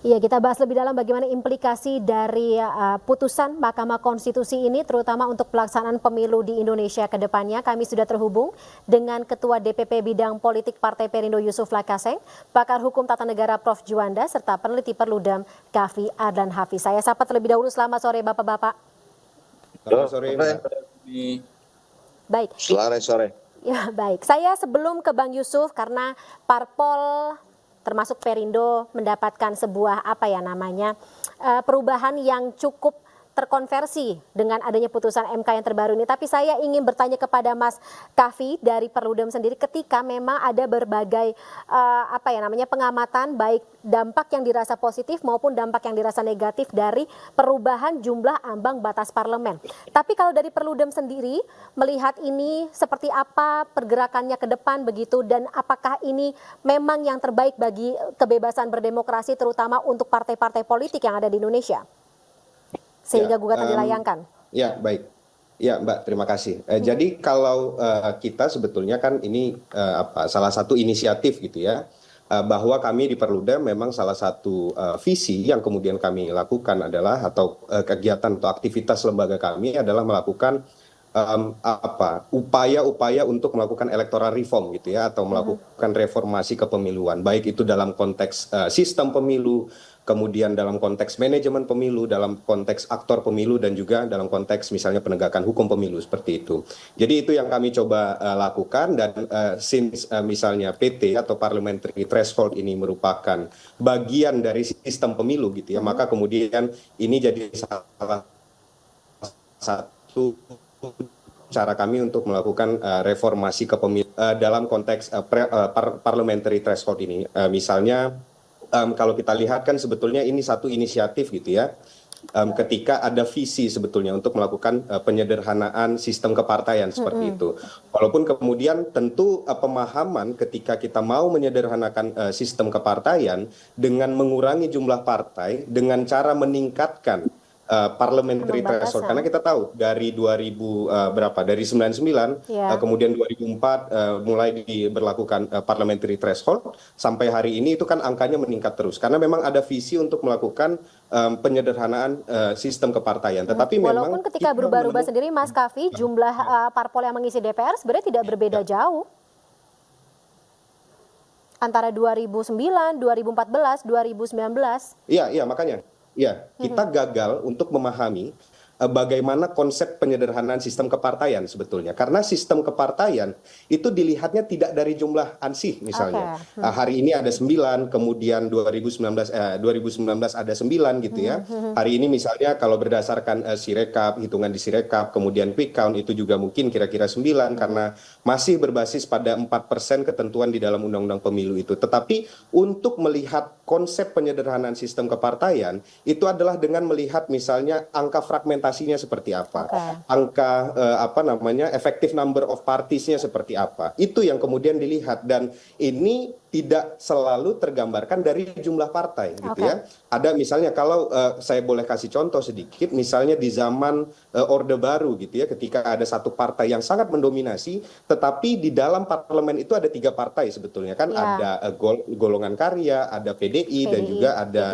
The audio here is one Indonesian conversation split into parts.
Iya, kita bahas lebih dalam bagaimana implikasi dari putusan Mahkamah Konstitusi ini, terutama untuk pelaksanaan pemilu di Indonesia ke depannya. Kami sudah terhubung dengan Ketua DPP Bidang Politik Partai Perindo Yusuf Lakaseng, pakar hukum tata negara Prof. Juanda, serta peneliti Perludem Kavi Adlan Hafiz. Saya sapa terlebih dahulu, selamat sore Bapak-Bapak. Selamat sore, Mbak. Baik. Selamat sore. Ya, baik. Saya sebelum ke Bang Yusuf, karena parpol termasuk Perindo mendapatkan sebuah perubahan yang cukup terkonversi dengan adanya putusan MK yang terbaru ini. Tapi saya ingin bertanya kepada Mas Kavi dari Perludem sendiri, ketika memang ada berbagai pengamatan, baik dampak yang dirasa positif maupun dampak yang dirasa negatif dari perubahan jumlah ambang batas parlemen. Tapi kalau dari Perludem sendiri melihat ini seperti apa pergerakannya ke depan begitu, dan apakah ini memang yang terbaik bagi kebebasan berdemokrasi terutama untuk partai-partai politik yang ada di Indonesia, sehingga gugatan dilayangkan? Ya, baik. Ya, Mbak, terima kasih. Jadi kalau kita sebetulnya kan ini salah satu inisiatif gitu ya, bahwa kami di Perludem memang salah satu visi yang kemudian kami lakukan adalah, atau kegiatan atau aktivitas lembaga kami adalah melakukan upaya-upaya untuk melakukan electoral reform gitu ya, atau melakukan reformasi kepemiluan, baik itu dalam konteks sistem pemilu, kemudian dalam konteks manajemen pemilu, dalam konteks aktor pemilu, dan juga dalam konteks misalnya penegakan hukum pemilu, seperti itu. Jadi itu yang kami coba lakukan, dan since misalnya PT atau parliamentary threshold ini merupakan bagian dari sistem pemilu gitu ya, maka kemudian ini jadi salah satu cara kami untuk melakukan reformasi kepemilu dalam konteks parliamentary threshold ini. Misalnya kalau kita lihat kan sebetulnya ini satu inisiatif gitu ya, ketika ada visi sebetulnya untuk melakukan penyederhanaan sistem kepartaian seperti itu. Walaupun kemudian tentu pemahaman ketika kita mau menyederhanakan sistem kepartaian dengan mengurangi jumlah partai dengan cara meningkatkan parliamentary threshold, karena kita tahu dari 99 kemudian 2004 mulai diberlakukan parliamentary threshold sampai hari ini itu kan angkanya meningkat terus, karena memang ada visi untuk melakukan penyederhanaan sistem kepartaian. Tetapi walaupun ketika berubah-ubah sendiri Mas Kavi, jumlah parpol yang mengisi DPR sebenarnya tidak berbeda jauh antara 2009, 2014, 2019. Iya, makanya. Ya, kita gagal untuk memahami bagaimana konsep penyederhanaan sistem kepartaian sebetulnya. Karena sistem kepartaian itu dilihatnya tidak dari jumlah ansih misalnya. Hari ini ada 9, kemudian 2019 ada 9 gitu ya. Hari ini misalnya kalau berdasarkan Sirekap, hitungan di Sirekap, kemudian quick count itu juga mungkin kira-kira 9 karena masih berbasis pada 4% ketentuan di dalam Undang-Undang Pemilu itu. Tetapi untuk melihat konsep penyederhanaan sistem kepartaian itu adalah dengan melihat misalnya angka fragmentasinya seperti apa, angka effective number of partiesnya seperti apa. Itu yang kemudian dilihat, dan ini tidak selalu tergambarkan dari jumlah partai gitu ya. Ada misalnya kalau saya boleh kasih contoh sedikit, misalnya di zaman Orde Baru gitu ya, ketika ada satu partai yang sangat mendominasi, tetapi di dalam parlemen itu ada 3 partai sebetulnya kan, ada Golongan Karya, ada PDI, dan juga ada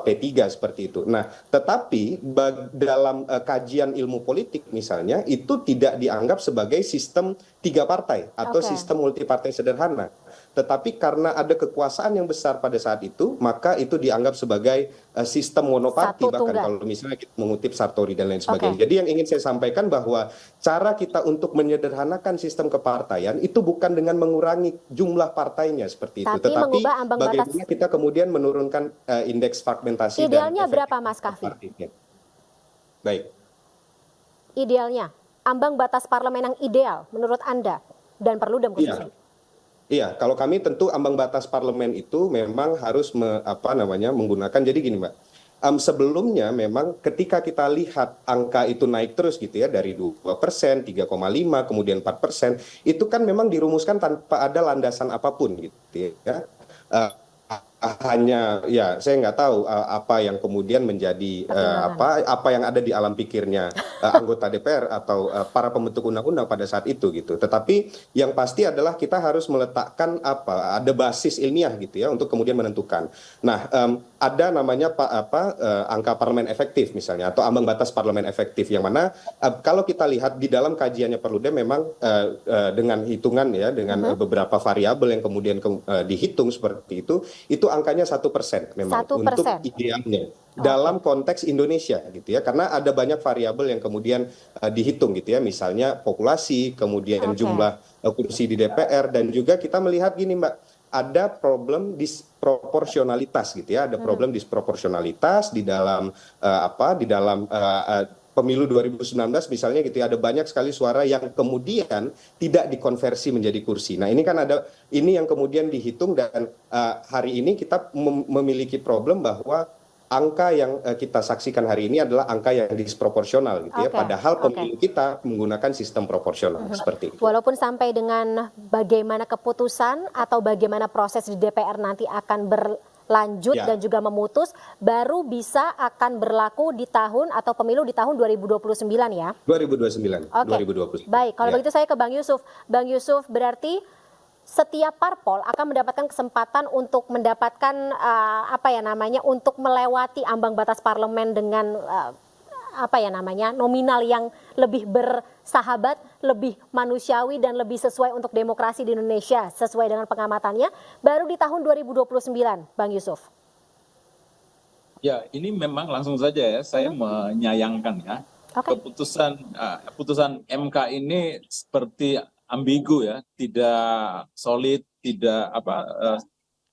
P3 seperti itu. Nah, tetapi dalam kajian ilmu politik misalnya itu tidak dianggap sebagai sistem 3 partai atau sistem multipartai sederhana. Tetapi karena ada kekuasaan yang besar pada saat itu, maka itu dianggap sebagai sistem monoparti, bahkan kalau misalnya kita mengutip Sartori dan lain sebagainya. Jadi yang ingin saya sampaikan bahwa cara kita untuk menyederhanakan sistem kepartaian itu bukan dengan mengurangi jumlah partainya seperti itu, tetapi bagaimana kita kemudian menurunkan indeks fragmentasi. Idealnya berapa, Mas Kavi? Baik. Idealnya, ambang batas parlemen yang ideal menurut Anda dan Perludem khususnya? Iya, kalau kami tentu ambang batas parlemen itu memang harus menggunakan, jadi gini Mbak, sebelumnya memang ketika kita lihat angka itu naik terus gitu ya, dari 2%, 3,5, kemudian 4%, itu kan memang dirumuskan tanpa ada landasan apapun gitu ya. hanya ya saya nggak tahu apa yang kemudian menjadi pertimbangan. apa yang ada di alam pikirnya anggota DPR atau para pembentuk undang-undang pada saat itu gitu. Tetapi yang pasti adalah kita harus meletakkan ada basis ilmiah gitu ya untuk kemudian menentukan. Nah, ada namanya angka parlemen efektif misalnya atau ambang batas parlemen efektif yang mana kalau kita lihat di dalam kajiannya Perludem memang dengan hitungan ya dengan beberapa variabel yang kemudian dihitung seperti itu angkanya 1% memang Satu untuk persen. idealnya Oke. dalam konteks Indonesia gitu ya karena ada banyak variabel yang kemudian dihitung gitu ya misalnya populasi kemudian Oke. jumlah kursi di DPR dan juga kita melihat gini Mbak ada problem disproporsionalitas gitu ya ada problem disproporsionalitas di dalam di dalam pemilu 2019 misalnya gitu ya ada banyak sekali suara yang kemudian tidak dikonversi menjadi kursi. Nah, ini kan ada ini yang kemudian dihitung dan hari ini kita memiliki problem bahwa angka yang kita saksikan hari ini adalah angka yang disproporsional gitu ya. Oke. Padahal Oke. pemilu kita menggunakan sistem proporsional seperti itu. Walaupun sampai dengan bagaimana keputusan atau bagaimana proses di DPR nanti akan berlanjut dan Ya, juga memutus, baru bisa akan berlaku di tahun atau pemilu di tahun 2029 ya. 2029, Oke, 2029. baik. Kalau Ya. begitu saya ke Bang Yusuf. Bang Yusuf, berarti setiap parpol akan mendapatkan kesempatan untuk mendapatkan untuk melewati ambang batas parlemen dengan nominal yang lebih bersahabat, lebih manusiawi dan lebih sesuai untuk demokrasi di Indonesia sesuai dengan pengamatannya baru di tahun 2029, Bang Yusuf. Ya, ini memang langsung saja ya, saya menyayangkan ya. Oke. Putusan MK ini seperti ambigu ya, tidak solid, tidak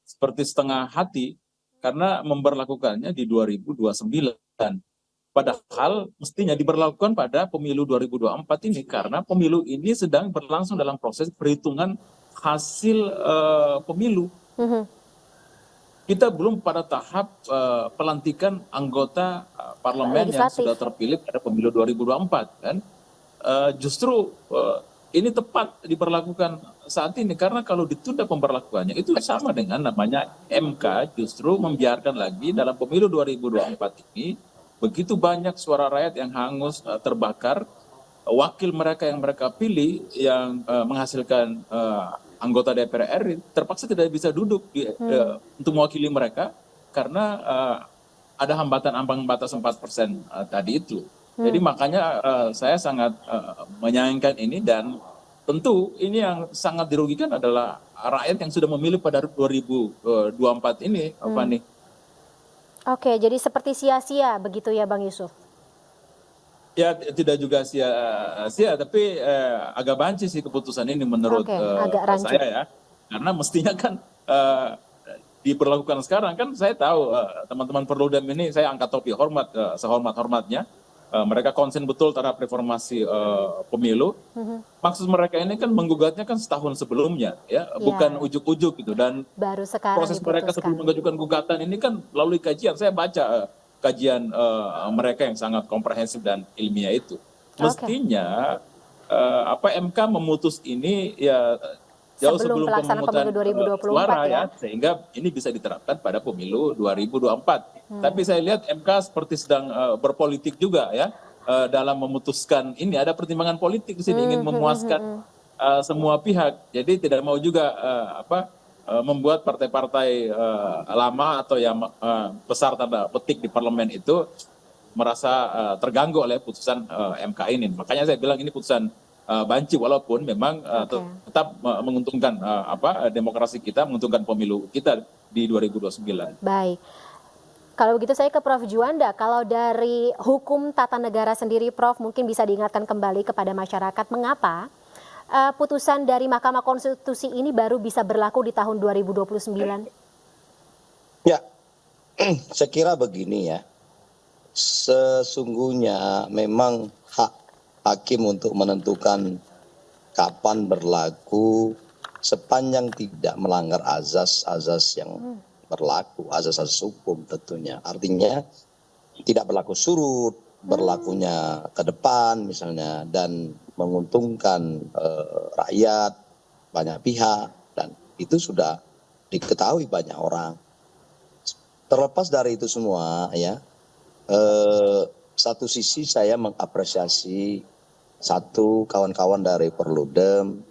seperti setengah hati karena memberlakukannya di 2029. Padahal mestinya diberlakukan pada pemilu 2024 ini karena pemilu ini sedang berlangsung dalam proses perhitungan hasil pemilu. Kita belum pada tahap pelantikan anggota parlemen yang Legislatif. sudah terpilih pada pemilu 2024 kan. Justru ini tepat diberlakukan saat ini karena kalau ditunda pemberlakuannya itu sama dengan namanya MK justru membiarkan lagi dalam pemilu 2024 ini begitu banyak suara rakyat yang hangus terbakar, wakil mereka yang mereka pilih yang menghasilkan anggota DPR RI terpaksa tidak bisa duduk untuk mewakili mereka karena ada hambatan ambang batas 4% tadi itu. Jadi makanya saya sangat menyayangkan ini dan tentu ini yang sangat dirugikan adalah rakyat yang sudah memilih pada 2024 ini, Fani. Oke, jadi seperti sia-sia begitu ya Bang Yusuf. Ya tidak juga sia-sia, tapi agak banci sih keputusan ini menurut Oke, agak rancu. saya ya. Karena mestinya kan diperlakukan sekarang kan saya tahu teman-teman Perludem ini saya angkat topi hormat sehormat-hormatnya. Mereka konsen betul terhadap reformasi pemilu. Maksud mereka ini kan menggugatnya kan setahun sebelumnya ya, bukan ujuk-ujuk gitu dan Baru sekarang proses mereka diputuskan. sebelum mengajukan gugatan ini kan melalui kajian. Saya baca kajian mereka yang sangat komprehensif dan ilmiah itu. Mestinya MK memutus ini ya jauh sebelum pelaksanaan pemungutan pemilu 2024 suara ya. sehingga ini bisa diterapkan pada pemilu 2024. Tapi saya lihat MK seperti sedang berpolitik juga ya dalam memutuskan ini ada pertimbangan politik di sini ingin memuaskan semua pihak. Jadi tidak mau juga membuat partai-partai lama atau yang besar tanda petik di parlemen itu merasa terganggu oleh putusan MK ini. Makanya saya bilang ini putusan banci walaupun memang tetap menguntungkan demokrasi kita, menguntungkan pemilu kita di 2029. Baik. Kalau begitu saya ke Prof. Juanda. Kalau dari hukum tata negara sendiri Prof mungkin bisa diingatkan kembali kepada masyarakat mengapa putusan dari Mahkamah Konstitusi ini baru bisa berlaku di tahun 2029? Ya, saya kira begini ya. Sesungguhnya memang hak hakim untuk menentukan kapan berlaku sepanjang tidak melanggar azas-azas yang berlaku, azas-azas hukum tentunya. Artinya tidak berlaku surut, berlakunya ke depan misalnya dan menguntungkan rakyat banyak pihak dan itu sudah diketahui banyak orang. terlepas dari itu semua ya, satu sisi saya mengapresiasi satu kawan-kawan dari Perludem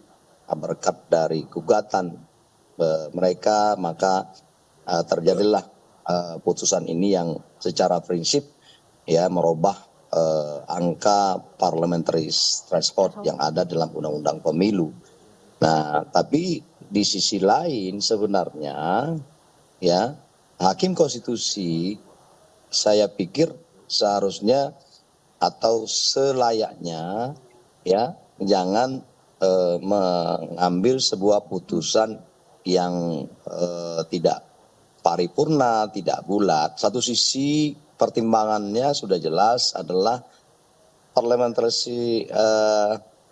berkat dari gugatan mereka, maka terjadilah putusan ini yang secara prinsip ya merubah angka parliamentary threshold yang ada dalam undang-undang pemilu. Nah, tapi di sisi lain sebenarnya ya Hakim Konstitusi saya pikir seharusnya atau selayaknya ya jangan mengambil sebuah putusan yang tidak paripurna, tidak bulat. Satu sisi pertimbangannya sudah jelas adalah parliamentary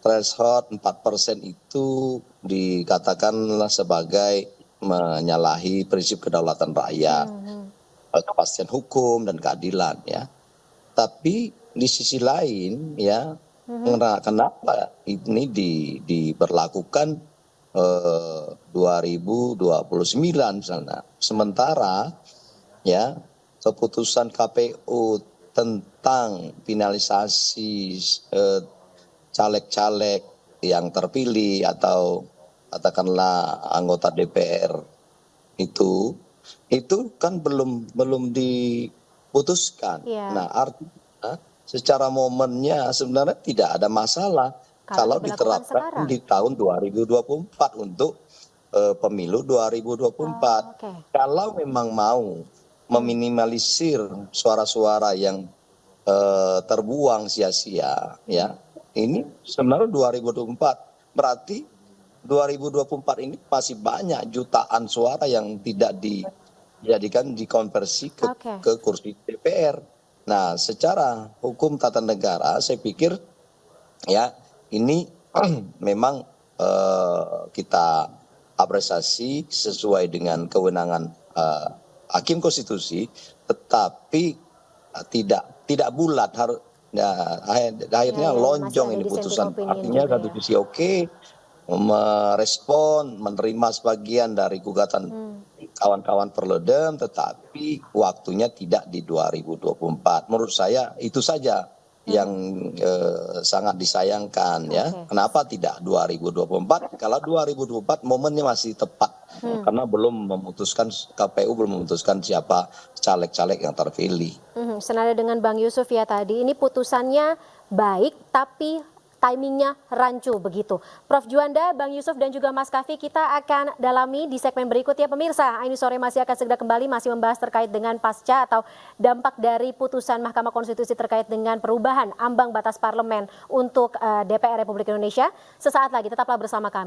threshold 4% itu dikatakanlah sebagai menyalahi prinsip kedaulatan rakyat, kepastian hukum dan keadilan ya. Tapi di sisi lain ya, kenapa ini diberlakukan 2029 misalnya. Sementara ya keputusan KPU tentang finalisasi caleg-caleg yang terpilih atau katakanlah anggota DPR itu kan belum diputuskan. Iya. Nah, artinya secara momennya sebenarnya tidak ada masalah kalau diberlakukan diterapkan sekarang. di tahun 2024 untuk pemilu 2024. Oke. Kalau memang mau meminimalisir suara-suara yang terbuang sia-sia ya, ini sebenarnya 2024 berarti 2024 ini masih banyak jutaan suara yang tidak dijadikan dikonversi ke kursi DPR. Nah, secara hukum tata negara saya pikir ya ini memang kita apresiasi sesuai dengan kewenangan Hakim Konstitusi, tetapi tidak bulat, harus akhirnya lonjong ini putusan. Artinya satu sisi oke, merespon, menerima sebagian dari gugatan kawan-kawan Perludem, tetapi waktunya tidak di 2024. Menurut saya itu saja yang sangat disayangkan ya. Kenapa tidak 2024? Kalau 2024 momennya masih tepat karena KPU belum memutuskan siapa caleg-caleg yang terpilih. Senada dengan Bang Yusuf ya tadi, ini putusannya baik tapi timingnya rancu begitu. Prof Juanda, Bang Yusuf dan juga Mas Kavi, kita akan dalami di segmen berikutnya pemirsa. Ini sore masih akan segera kembali masih membahas terkait dengan pasca atau dampak dari putusan Mahkamah Konstitusi terkait dengan perubahan ambang batas parlemen untuk DPR Republik Indonesia. Sesaat lagi tetaplah bersama kami.